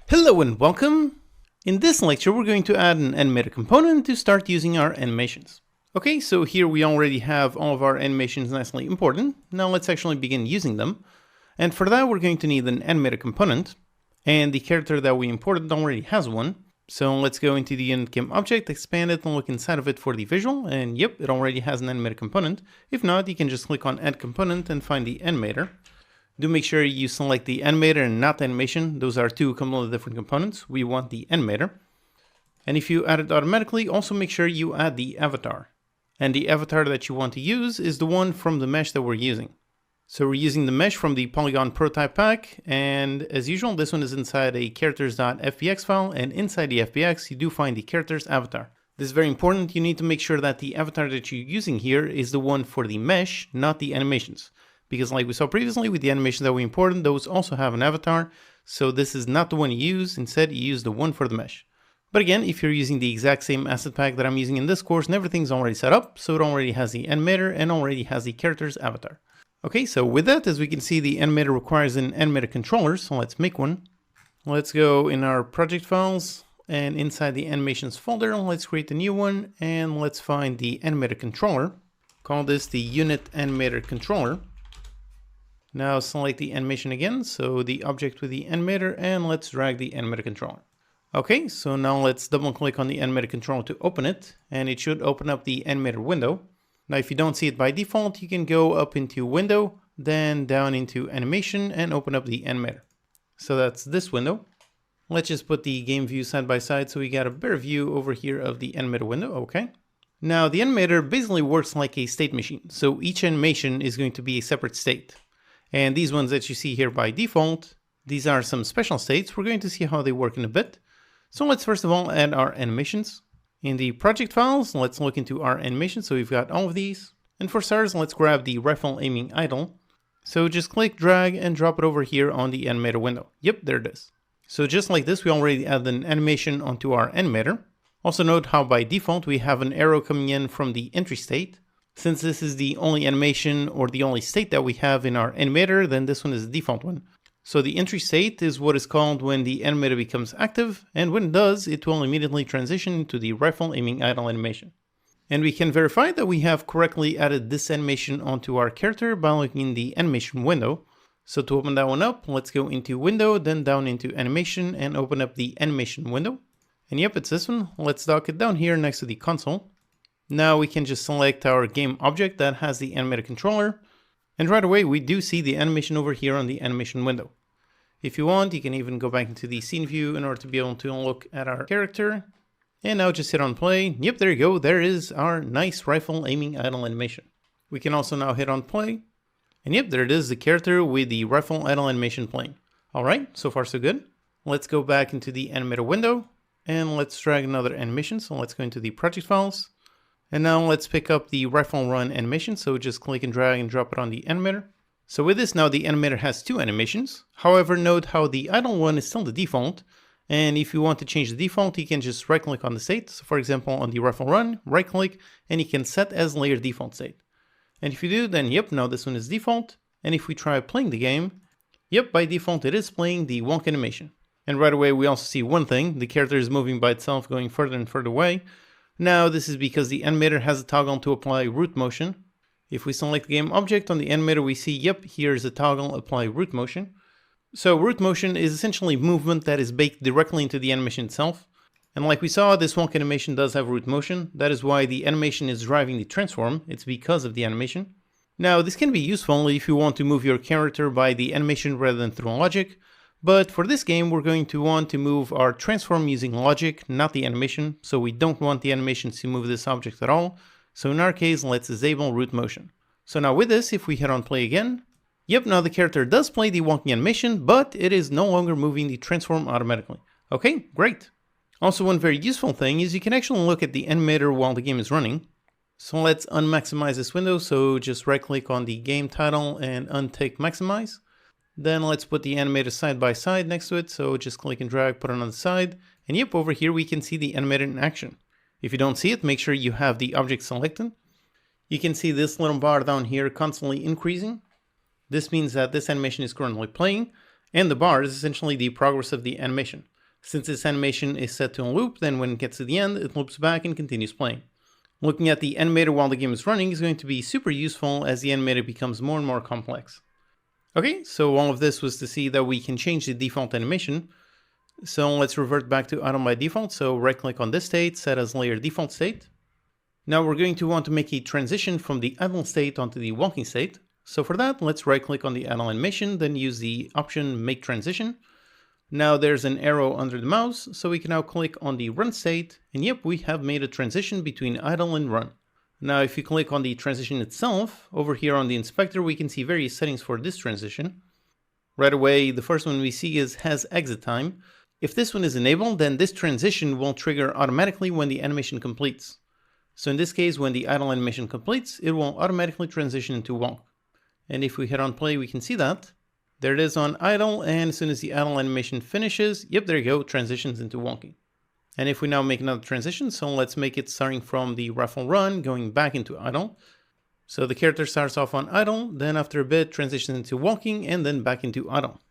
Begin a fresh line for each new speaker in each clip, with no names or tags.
Hello and welcome! In this lecture we're going to add an animator component to start using our animations. Okay, so here we already have all of our animations nicely imported. Now let's actually begin using them. And for that we're going to need an animator component. And the character that we imported already has one. So let's go into the Unit Game object, expand it, and look inside of it for the visual. And yep, it already has an animator component. If not, you can just click on Add Component and find the animator. Do make sure you select the animator and not the animation. Those are two completely different components. We want the animator. And if you add it automatically, also make sure you add the avatar. And the avatar that you want to use is the one from the mesh that we're using. So we're using the mesh from the Polygon prototype pack. And as usual, this one is inside a characters.fbx file. And inside the FBX, you do find the characters avatar. This is very important. You need to make sure that the avatar that you're using here is the one for the mesh, not the animations. Because like we saw previously with the animations that we imported, those also have an avatar. So this is not the one you use. Instead, you use the one for the mesh. But again, if you're using the exact same asset pack that I'm using in this course and everything's already set up, so it already has the animator and already has the character's avatar. Okay, so with that, as we can see, the animator requires an animator controller. So let's make one. Let's go in our project files and inside the animations folder, let's create a new one and let's find the animator controller. Call this the Unit Animator controller. Now select the animation again, so the object with the animator, and let's drag the animator controller. Okay, so now let's double click on the animator controller to open it, and it should open up the animator window. Now if you don't see it by default, you can go up into window, then down into animation and open up the animator. So that's this window. Let's just put the game view side by side so we got a better view over here of the animator window, okay. Now the animator basically works like a state machine, so each animation is going to be a separate state. And these ones that you see here by default, these are some special states. We're going to see how they work in a bit. So let's first of all add our animations. In the project files, let's look into our animations. So we've got all of these. And for starters, let's grab the rifle aiming idle. So just click, drag, and drop it over here on the animator window. Yep, there it is. So just like this, we already added an animation onto our animator. Also note how by default we have an arrow coming in from the entry state. Since this is the only animation or the only state that we have in our animator, then this one is the default one. So the entry state is what is called when the animator becomes active, and when it does, it will immediately transition to the rifle aiming idle animation. And we can verify that we have correctly added this animation onto our character by looking in the animation window. So to open that one up, let's go into window, then down into animation and open up the animation window. And yep, it's this one. Let's dock it down here next to the console. Now we can just select our game object that has the animator controller. And right away we do see the animation over here on the animation window. If you want, you can even go back into the scene view in order to be able to look at our character. And now just hit on play. Yep, there you go. There is our nice rifle aiming idle animation. We can also now hit on play. And yep, there it is, the character with the rifle idle animation playing. Alright, so far so good. Let's go back into the animator window. And let's drag another animation. So let's go into the project files. And now let's pick up the rifle run animation, so just click and drag and drop it on the animator. So with this now the animator has two animations. However, note how the idle one is still the default. And if you want to change the default, you can just right click on the state. So for example, on the rifle run, right click, and you can set as layer default state. And if you do, then yep, now this one is default. And if we try playing the game, yep, by default it is playing the walk animation. And right away we also see one thing, the character is moving by itself, going further and further away. Now this is because the animator has a toggle to apply root motion. If we select the game object on the animator, we see, yep, here's a toggle apply root motion. So root motion is essentially movement that is baked directly into the animation itself. And like we saw, this walk animation does have root motion. That is why the animation is driving the transform. It's because of the animation. Now this can be useful if you want to move your character by the animation rather than through logic. But for this game, we're going to want to move our transform using logic, not the animation. So we don't want the animation to move this object at all. So in our case, let's disable root motion. So now with this, if we hit on play again, yep, now the character does play the walking animation, but it is no longer moving the transform automatically. Okay, great. Also, one very useful thing is you can actually look at the animator while the game is running. So let's unmaximize this window. So just right click on the game title and untick maximize. Then let's put the animator side by side next to it. So just click and drag, put it on the side. And yep, over here we can see the animator in action. If you don't see it, make sure you have the object selected. You can see this little bar down here constantly increasing. This means that this animation is currently playing. And the bar is essentially the progress of the animation. Since this animation is set to a loop, then when it gets to the end, it loops back and continues playing. Looking at the animator while the game is running is going to be super useful as the animator becomes more and more complex. Okay, so all of this was to see that we can change the default animation. So let's revert back to idle by default. So right click on this state, set as layer default state. Now we're going to want to make a transition from the idle state onto the walking state. So for that, let's right click on the idle animation, then use the option make transition. Now there's an arrow under the mouse, so we can now click on the run state, and yep, we have made a transition between idle and run. Now if you click on the transition itself, over here on the inspector we can see various settings for this transition. Right away, the first one we see is has exit time. If this one is enabled, then this transition will trigger automatically when the animation completes. So in this case, when the idle animation completes, it will automatically transition into walk. And if we hit on play, we can see that. There it is on idle, and as soon as the idle animation finishes, yep, there you go, transitions into walking. And if we now make another transition, so let's make it starting from the rifle run, going back into idle. So the character starts off on idle, then after a bit transitions into walking, and then back into idle.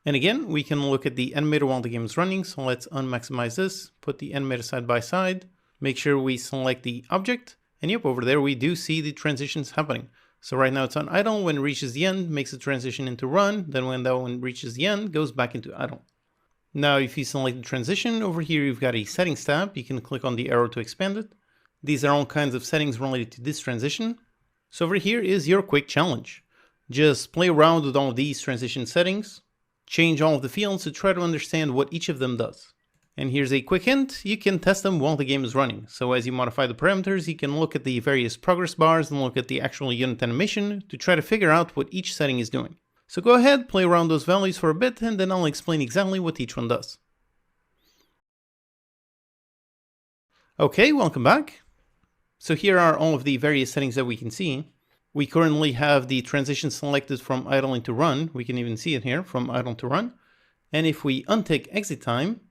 And again, we can look at the animator while the game is running, so let's unmaximize this, put the animator side by side, make sure we select the object, and yep, over there we do see the transitions happening. So right now it's on idle, when it reaches the end, makes a transition into run, then when that one reaches the end, goes back into idle. Now if you select the transition, over here you've got a settings tab, you can click on the arrow to expand it. These are all kinds of settings related to this transition. So over here is your quick challenge. Just play around with all of these transition settings, change all of the fields to try to understand what each of them does. And here's a quick hint, you can test them while the game is running. So as you modify the parameters, you can look at the various progress bars and look at the actual unit animation to try to figure out what each setting is doing. So go ahead, play around those values for a bit, and then I'll explain exactly what each one does. Okay, welcome back. So here are all of the various settings that we can see. We currently have the transition selected from idle into run. We can even see it here, from idle to run. And if we untick exit time,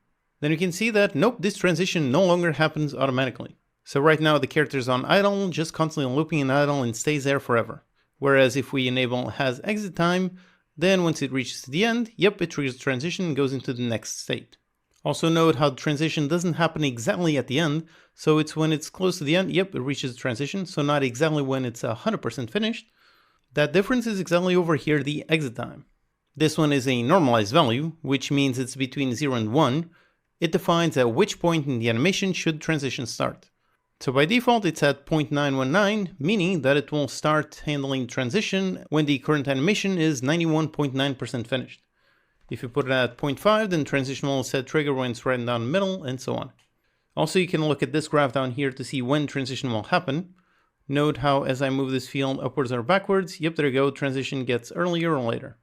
then you can see that, nope, this transition no longer happens automatically. So right now the character's on idle, just constantly looping in idle and stays there forever. Whereas if we enable has exit time, then once it reaches the end, yep, it triggers the transition and goes into the next state. Also note how the transition doesn't happen exactly at the end, so it's when it's close to the end, yep, it reaches the transition, so not exactly when it's 100% finished. That difference is exactly over here, the exit time. This one is a normalized value, which means it's between 0 and 1. It defines at which point in the animation should transition start. So by default it's at 0.919, meaning that it will start handling transition when the current animation is 91.9% finished. If you put it at 0.5, then transition will set trigger when it's right down the middle, and so on. Also, you can look at this graph down here to see when transition will happen. Note how as I move this field upwards or backwards, yep, there you go, transition gets earlier or later.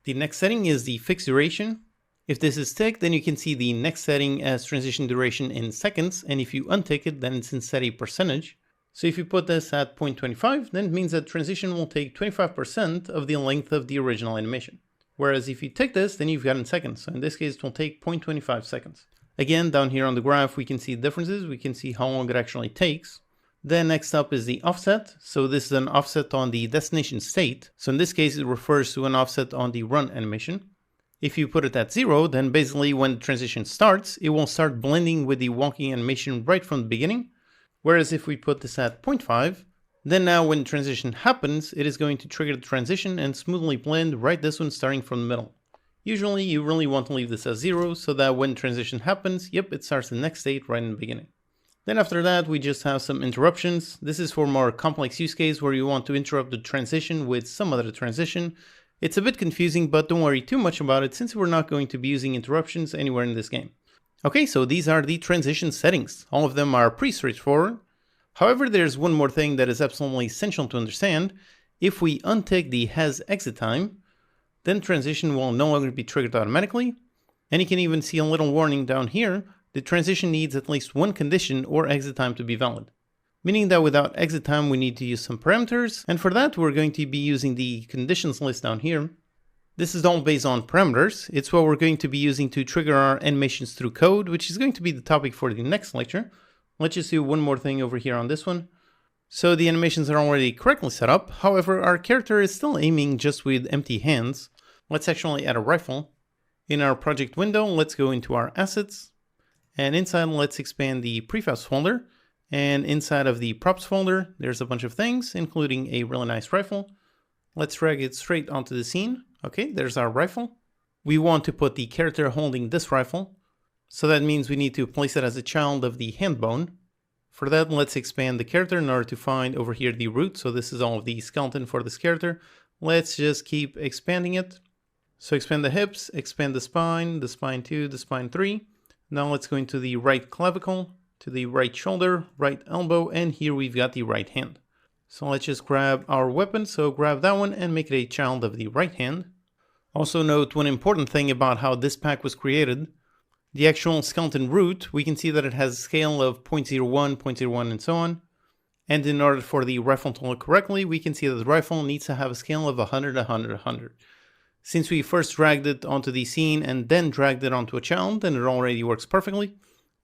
The next setting is the fixed duration. If this is ticked, then you can see the next setting as transition duration in seconds, and if you untick it, then it's instead a percentage. So if you put this at 0.25, then it means that transition will take 25% of the length of the original animation. Whereas if you tick this, then you've got in seconds. So in this case, it will take 0.25 seconds. Again, down here on the graph, we can see differences. We can see how long it actually takes. Then next up is the offset. So this is an offset on the destination state. So in this case, it refers to an offset on the run animation. If you put it at 0, then basically when the transition starts, it will start blending with the walking animation right from the beginning. Whereas if we put this at 0.5, then now when the transition happens, it is going to trigger the transition and smoothly blend right this one starting from the middle. Usually you really want to leave this at 0 so that when transition happens, yep, it starts the next state right in the beginning. Then after that, we just have some interruptions. This is for more complex use case where you want to interrupt the transition with some other transition. It's a bit confusing, but don't worry too much about it since we're not going to be using interruptions anywhere in this game. Okay, so these are the transition settings. All of them are pretty straightforward. However, there's one more thing that is absolutely essential to understand. If we untick the has exit time, then transition will no longer be triggered automatically. And you can even see a little warning down here. The transition needs at least one condition or exit time to be valid. Meaning that without exit time, we need to use some parameters. And for that, we're going to be using the conditions list down here. This is all based on parameters. It's what we're going to be using to trigger our animations through code, which is going to be the topic for the next lecture. Let's just do one more thing over here on this one. So the animations are already correctly set up. However, our character is still aiming just with empty hands. Let's actually add a rifle. In our project window, let's go into our assets, and inside let's expand the prefabs folder, and inside of the props folder there's a bunch of things including a really nice rifle. Let's drag it straight onto the scene. Okay, there's our rifle. We want to put the character holding this rifle, so that means we need to place it as a child of the hand bone. For that, let's expand the character in order to find over here the root. So this is all of the skeleton for this character. Let's just keep expanding it. So expand the hips, expand the spine 2, the spine 3. Now let's go into the right clavicle, to the right shoulder, right elbow, and here we've got the right hand. So let's just grab our weapon. So grab that one and make it a child of the right hand. Also note one important thing about how this pack was created. The actual skeleton root, we can see that it has a scale of 0.01, 0.01, and so on. And in order for the rifle to look correctly, we can see that the rifle needs to have a scale of 100, 100, 100. Since we first dragged it onto the scene and then dragged it onto a child, then it already works perfectly.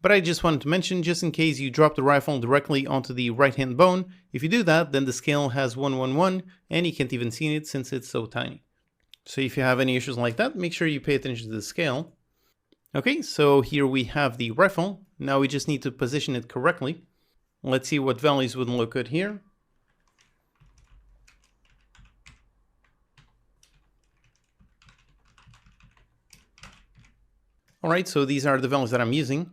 But I just wanted to mention, just in case you drop the rifle directly onto the right hand bone, if you do that, then the scale has 111, and you can't even see it since it's so tiny. So if you have any issues like that, make sure you pay attention to the scale. Okay, so here we have the rifle. Now we just need to position it correctly. Let's see what values would look good here. Alright, so these are the values that I'm using.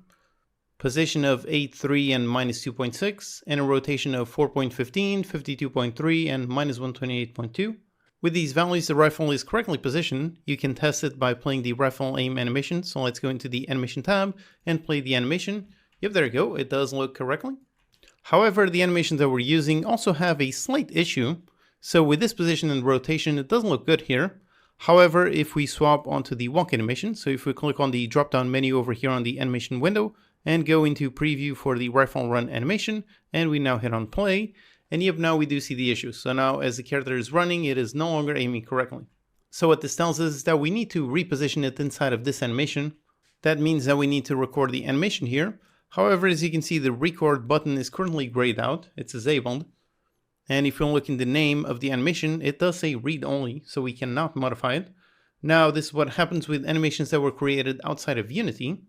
Position of 8.3 and minus 2.6, and a rotation of 4.15, 52.3, and minus 128.2. With these values, the rifle is correctly positioned. You can test it by playing the rifle aim animation. So let's go into the animation tab and play the animation. Yep, there you go. It does look correctly. However, the animations that we're using also have a slight issue. So with this position and rotation, it doesn't look good here. However, if we swap onto the walk animation, so if we click on the drop-down menu over here on the animation window and go into preview for the rifle run animation, and we now hit on play, and yep, now we do see the issue. So now as the character is running, it is no longer aiming correctly. So what this tells us is that we need to reposition it inside of this animation. That means that we need to record the animation here. However, as you can see, the record button is currently grayed out. It's disabled. And if you look in the name of the animation, it does say read only, so we cannot modify it. Now, this is what happens with animations that were created outside of Unity.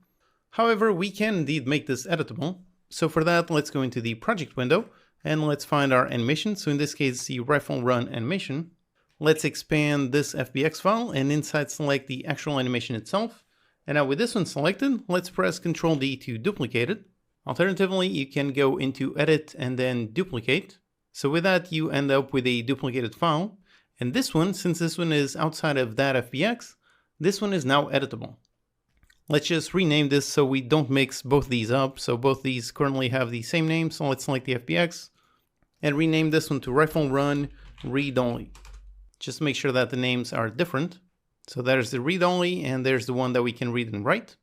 However, we can indeed make this editable. So for that, let's go into the project window and let's find our animation. So in this case, the rifle run animation. Let's expand this FBX file and inside select the actual animation itself. And now with this one selected, let's press Ctrl D to duplicate it. Alternatively, you can go into edit and then duplicate. So with that, you end up with a duplicated file. And this one, since this one is outside of that FBX, this one is now editable. Let's just rename this so we don't mix both these up. So both these currently have the same name. So let's select the FBX and rename this one to rifle run read only. Just make sure that the names are different. So there's the read only and there's the one that we can read and write.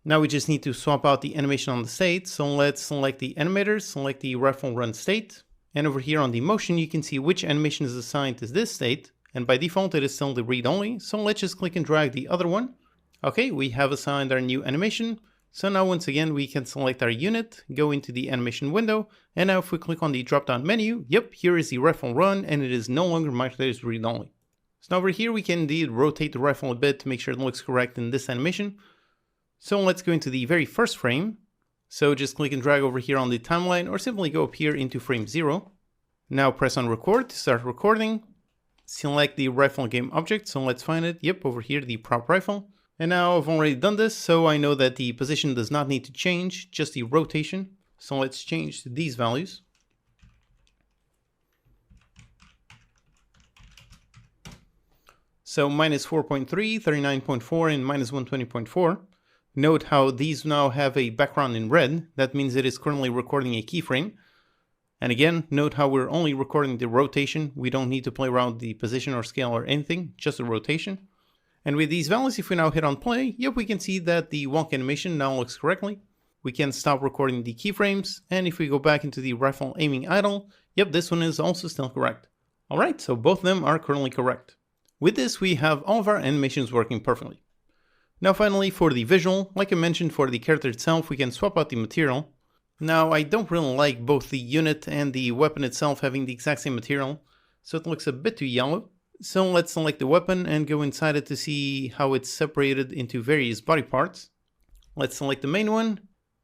Now we just need to swap out the animation on the state. So let's select the animators, select the rifle run state. And over here on the motion, you can see which animation is assigned to this state. And by default, it is still the read only. So let's just click and drag the other one. Okay, we have assigned our new animation. So now once again, we can select our unit, go into the animation window. And now if we click on the drop-down menu, yep, here is the rifle run and it is no longer marked as read only. So now over here, we can indeed rotate the rifle a bit to make sure it looks correct in this animation. So let's go into the very first frame. So just click and drag over here on the timeline or simply go up here into frame 0. Now press on record to start recording. Select the rifle game object. So let's find it. Yep, over here, the prop rifle. And now I've already done this, so I know that the position does not need to change, just the rotation. So let's change these values. So minus 4.3, 39.4, and minus 120.4. Note how these now have a background in red. That means it is currently recording a keyframe. And again, note how we're only recording the rotation. We don't need to play around the position or scale or anything, just the rotation. And with these values, if we now hit on play, yep, we can see that the walk animation now looks correctly. We can stop recording the keyframes. And if we go back into the rifle aiming idle, yep, this one is also still correct. All right, so both of them are currently correct. With this, we have all of our animations working perfectly. Now finally, for the visual, like I mentioned for the character itself, we can swap out the material. Now, I don't really like both the unit and the weapon itself having the exact same material, so it looks a bit too yellow. So let's select the weapon and go inside it to see how it's separated into various body parts. Let's select the main one,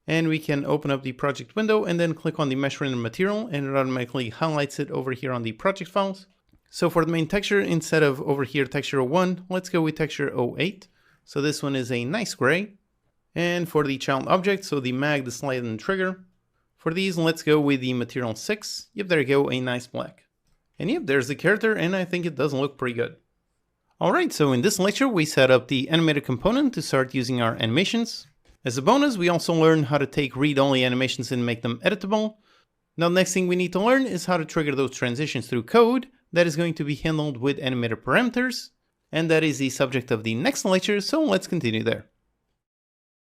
and we can open up the project window and then click on the mesh render material, and it automatically highlights it over here on the project files. So for the main texture, instead of over here texture 01, let's go with texture 08. So this one is a nice gray. And for the child object, so the mag, the slide, and the trigger, for these, let's go with the material 6. Yep, there you go, a nice black. And yep, there's the character, and I think it does look pretty good. Alright, so in this lecture, we set up the animator component to start using our animations. As a bonus, we also learned how to take read-only animations and make them editable. Now, the next thing we need to learn is how to trigger those transitions through code. That is going to be handled with animator parameters, and that is the subject of the next lecture, so let's continue there.